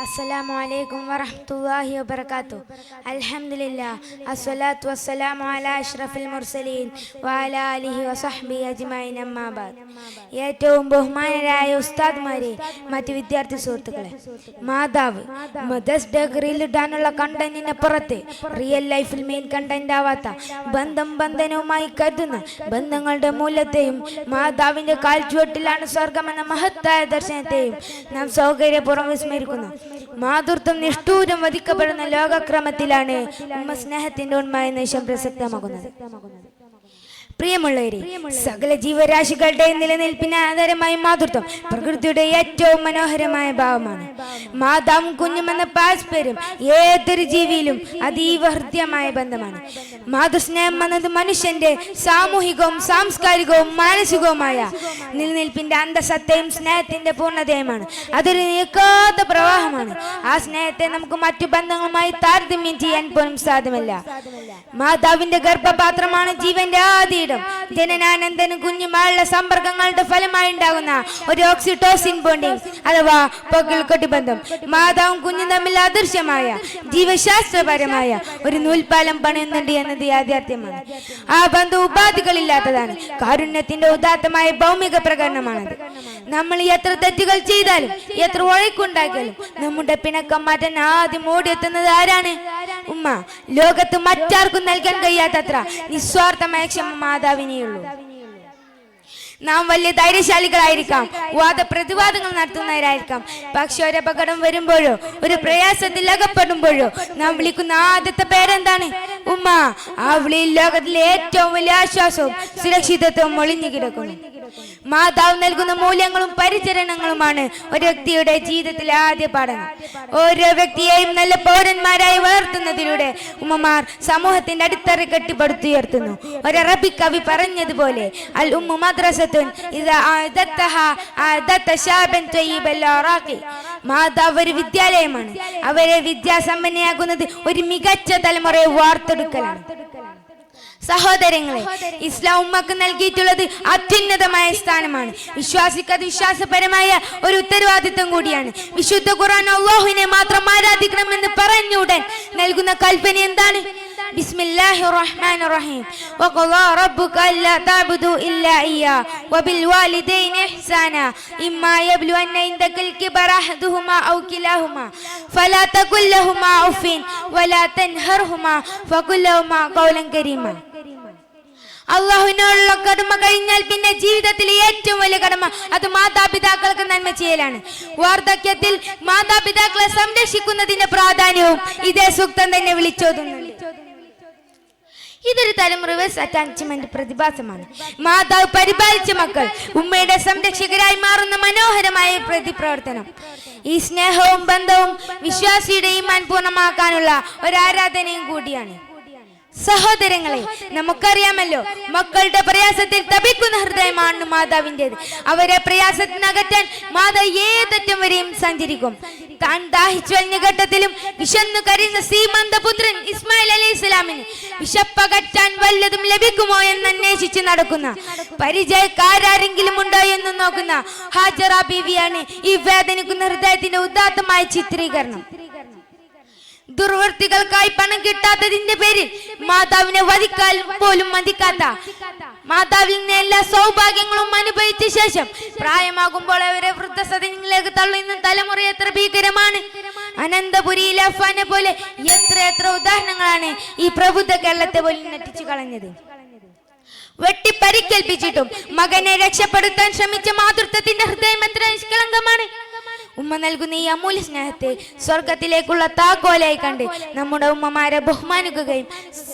السلام عليكم ورحمة الله وبركاته. الحمد لله الصلاة والسلام على أشرف المرسلين وعلى آله وصحبه أجمعين أما بعد. ഏറ്റവും ബഹുമാനരായ ഉസ്താദ്മാരെ, മറ്റ് വിദ്യാർത്ഥി സുഹൃത്തുക്കളെ, മാതാവ് മദർസ് ഡേ ഗ്രില്ലിടാനുള്ള കണ്ടന്റിന് പുറത്ത് റിയൽ ലൈഫിൽ മെയിൻ കണ്ടന്റ് ആവാത്ത ബന്ധനവുമായി കരുതുന്ന ബന്ധങ്ങളുടെ മൂല്യത്തെയും മാതാവിന്റെ കാൽച്ചുവട്ടിലാണ് സ്വർഗമെന്ന മഹത്തായ ദർശനത്തെയും നാം സൗകര്യപൂർവ്വം വിസ്മരിക്കുന്നു. മാതൃത്വം നിഷ്ഠൂരം വധിക്കപ്പെടുന്ന ലോകക്രമത്തിലാണ് ഉമ്മ സ്നേഹത്തിന്റെ ഉണ്മ എന്ന വിഷയം പ്രസക്തമാകുന്നത്. പ്രിയമുള്ളവരെ, സകല ജീവരാശികളുടെ നിലനിൽപ്പിന് ആധാരമായ മാതൃത്വം പ്രകൃതിയുടെ ഏറ്റവും മനോഹരമായ ഭാവമാണ്. മാതാവും കുഞ്ഞുമെന്ന പാരസ്പര്യം ഏതൊരു ജീവിയിലും അതീവ ഹൃദ്യമായ ബന്ധമാണ്. മാതൃസ്നേഹം എന്നത് മനുഷ്യന്റെ സാമൂഹികവും സാംസ്കാരികവും മാനസികവുമായ നിലനിൽപ്പിന്റെ അന്തസത്തയും സ്നേഹത്തിന്റെ പൂർണ്ണതയുമാണ്. അതൊരു നീക്കാത്ത പ്രവാഹമാണ്. ആ സ്നേഹത്തെ നമുക്ക് മറ്റു ബന്ധങ്ങളുമായി താരതമ്യം ചെയ്യാൻ പോലും സാധ്യമല്ല. മാതാവിന്റെ ഗർഭപാത്രമാണ് ജീവന്റെ ആദ്യ ജനനാനന്തനും കുഞ്ഞുമായുള്ള സമ്പർക്കങ്ങളുടെ ഫലമായി ഉണ്ടാകുന്ന ഒരു ഓക്സിറ്റോസിൻ ബോണ്ടിങ് അഥവാ പൊക്കിൾക്കൊട്ടിബന്ധം. മാതാവും കുഞ്ഞും തമ്മിൽ അദൃശ്യമായ ജീവശാസ്ത്രപരമായ ഒരു നൂൽപാലം പണിയുന്നുണ്ട് എന്നത് യാഥാർത്ഥ്യമാണ്. ആ ബന്ധം ഉപാധികളില്ലാത്തതാണ്. കാരുണ്യത്തിന്റെ ഉദാത്തമായ ഭൗമിക പ്രകടനമാണത്. നമ്മൾ എത്ര തെറ്റുകൾ ചെയ്താലും എത്ര ഉഴക്കുണ്ടാക്കിയാലും നമ്മുടെ പിണക്കം മാറ്റാൻ ആദ്യം ഓടിയെത്തുന്നത് ആരാണ്? ഉമ്മ. ലോകത്ത് മറ്റാർക്കും നൽകാൻ കഴിയാത്തത്ര നിസ്വാർത്ഥമായ ക്ഷമ മാതാവിനെയുള്ളൂ. നാം വലിയ ധൈര്യശാലികളായിരിക്കാം, വാദപ്രതിവാദങ്ങൾ നടത്തുന്നവരായിരിക്കാം. പക്ഷെ ഒരു അപകടം വരുമ്പോഴോ ഒരു പ്രയാസത്തിൽ അകപ്പെടുമ്പോഴോ നാം വിളിക്കുന്ന ആദ്യത്തെ പേരെന്താണ്? ഉമ്മ. ആ വിളിയിൽ ലോകത്തിലെ ഏറ്റവും വലിയ ആശ്വാസവും സുരക്ഷിതത്വവും ഒളിഞ്ഞു കിടക്കുന്നു. മാതാവ് നൽകുന്ന മൂല്യങ്ങളും പരിചരണങ്ങളുമാണ് ഒരു വ്യക്തിയുടെ ജീവിതത്തിലെ ആദ്യ പാഠങ്ങൾ. ഓരോ വ്യക്തിയെയും നല്ല പൗരന്മാരായി വളർത്തുന്നതിലൂടെ ഉമ്മമാർ സമൂഹത്തിന്റെ അടിത്തറ കെട്ടിപ്പടുത്തുയർത്തുന്നു. ഒരു അറബിക് കവി പറഞ്ഞതുപോലെ, അൽ ഉമ്മു മദ്രസത്തുൻ ഇദാ അഅദത്തഹാ അഅദത്ത ശാബൻ തയ്യിബൽ അറാഖി. മാതാവ് ഒരു വിദ്യാലയമാണ്. അവരെ വിദ്യാസമ്പന്നയാകുന്നത് ഒരു മികച്ച തലമുറയെ വാർത്തെടുക്കലാണ്. സഹോദരങ്ങളെ, ഇസ്ലാം ഉമ്മക്ക് നൽകിയിട്ടുള്ളത് അത്യുന്നതമായ സ്ഥാനമാണ്. വിശ്വാസിക്ക് അത് വിശ്വാസപരമായ ഒരു ഉത്തരവാദിത്വം കൂടിയാണ്. വിശുദ്ധ ഖുർആൻ അല്ലാഹുവിനെ മാത്രം ആരാധിക്കണമെന്ന് പറഞ്ഞുടൻ നൽകുന്ന കൽപ്പന എന്താണ്? ബിസ്മില്ലാഹിർ റഹ്മാനിർ റഹീം. വഖദാ റബ്ബുക അല്ലാ തഅബുദു ഇല്ലാ ഇയ്യാ വബിൽ വാലിദൈനി ഇഹ്സാനാ ഇമ്മാ യബ്ലുവന്ന ഇൻദകൽ കിബറ അഹദുഹുമാ ഔ കിലാഹുമാ ഫലാ തഖുൽ ലഹുമാ ഉഫിൻ വലാ തൻഹർഹുമാ ഫഖുൽ ലഹുമാ ഖൗലൻ കരീമാ. അള്ളാഹുവിനോടുള്ള കടമ കഴിഞ്ഞാൽ പിന്നെ ജീവിതത്തിലെ ഏറ്റവും വലിയ കടമ അത് മാതാപിതാക്കൾക്ക് നന്മ ചെയ്യലാണ്. വാർദ്ധക്യത്തിൽ മാതാപിതാക്കളെ സംരക്ഷിക്കുന്നതിന്റെ പ്രാധാന്യവും ഇതേ സൂക്തം തന്നെ വിളിച്ചോതുന്നുണ്ട്. ഇതൊരു തലമുറ അറ്റാച്ച്മെന്റ് പ്രതിഭാസമാണ്. മാതാവ് പരിപാലിച്ച മക്കൾ ഉമ്മയുടെ സംരക്ഷകരായി മാറുന്ന മനോഹരമായ പ്രതിപ്രവർത്തനം. ഈ സ്നേഹവും ബന്ധവും വിശ്വാസിയുടെ ഈമാൻ പൂർണ്ണമാക്കാനുള്ള ഒരു ആരാധനയും കൂടിയാണ്. സഹോദരങ്ങളെ, നമുക്കറിയാമല്ലോ, മക്കളുടെ പ്രയാസത്തിൽ തപിക്കുന്ന ഹൃദയമാണ് മാതാവിൻ്റെത്. അവരെ പ്രയാസത്തിനകറ്റാൻ മാതാവ് ഏതറ്റം വരെയും സഞ്ചരിക്കും. താൻ ദാഹിച്ചു കഴിഞ്ഞ ഘട്ടത്തിലും വിശന്നു കരയുന്ന സീമന്തപുത്രൻ ഇസ്മായിൽ അലൈഹിസ്സലാമിന് വിശപ്പകറ്റാൻ വല്ലതും ലഭിക്കുമോ എന്ന് അന്വേഷിച്ച് നടക്കുന്ന, പരിചയക്കാരെങ്കിലും ഉണ്ടോ എന്ന് നോക്കുന്ന ഹാജറ ബീവിയാണ് ഈ വേദനിക്കുന്ന ഹൃദയത്തിന്റെ ഉദാത്തമായ ചിത്രീകരണം. ദുർവൃത്തികൾക്കായി പണം കിട്ടാത്തതിന്റെ പേരിൽ മാതാവിനെ വധിക്കാൻ പോലും മതിക്കാത്ത, മാതാവിൽ നിന്ന് എല്ലാ സൗഭാഗ്യങ്ങളും അനുഭവിച്ച ശേഷം പ്രായമാകുമ്പോൾ അവരെ വൃദ്ധസദനങ്ങളിലേക്ക് തള്ളുന്ന തലമുറ എത്ര ഭീകരമാണ്. അനന്തപുരിയിലെ അഫ്വാനെ പോലെ എത്ര ഉദാഹരണങ്ങളാണ് ഈ പ്രബുദ്ധ കേരളത്തെ പോലും നട്ടിച്ചു കളഞ്ഞത്. വെട്ടി പരിക്കേൽപ്പിച്ചിട്ടും മകനെ രക്ഷപ്പെടുത്താൻ ശ്രമിച്ച മാതൃത്വത്തിന്റെ ഹൃദയം എത്ര നിഷ്കളങ്കമാണ്. ഉമ്മ നൽകുന്ന ഈ അമൂല്യ സ്നേഹത്തെ സ്വർഗത്തിലേക്കുള്ള താക്കോലായി കണ്ട് നമ്മുടെ ഉമ്മമാരെ ബഹുമാനിക്കുകയും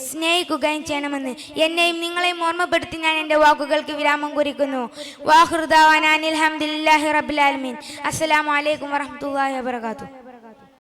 സ്നേഹിക്കുകയും ചെയ്യണമെന്ന് എന്നെയും നിങ്ങളെയും ഓർമ്മപ്പെടുത്തി ഞാൻ എൻ്റെ വാക്കുകൾക്ക് വിരാമം കുറിക്കുന്നു. വാഖിറു ദഅ്വാനാ അനിൽ ഹംദുലില്ലാഹി റബ്ബിൽ ആലമീൻ. അസ്സലാമു അലൈക്കും വറഹ്മത്തുള്ളാഹി വബറകാതുഹു.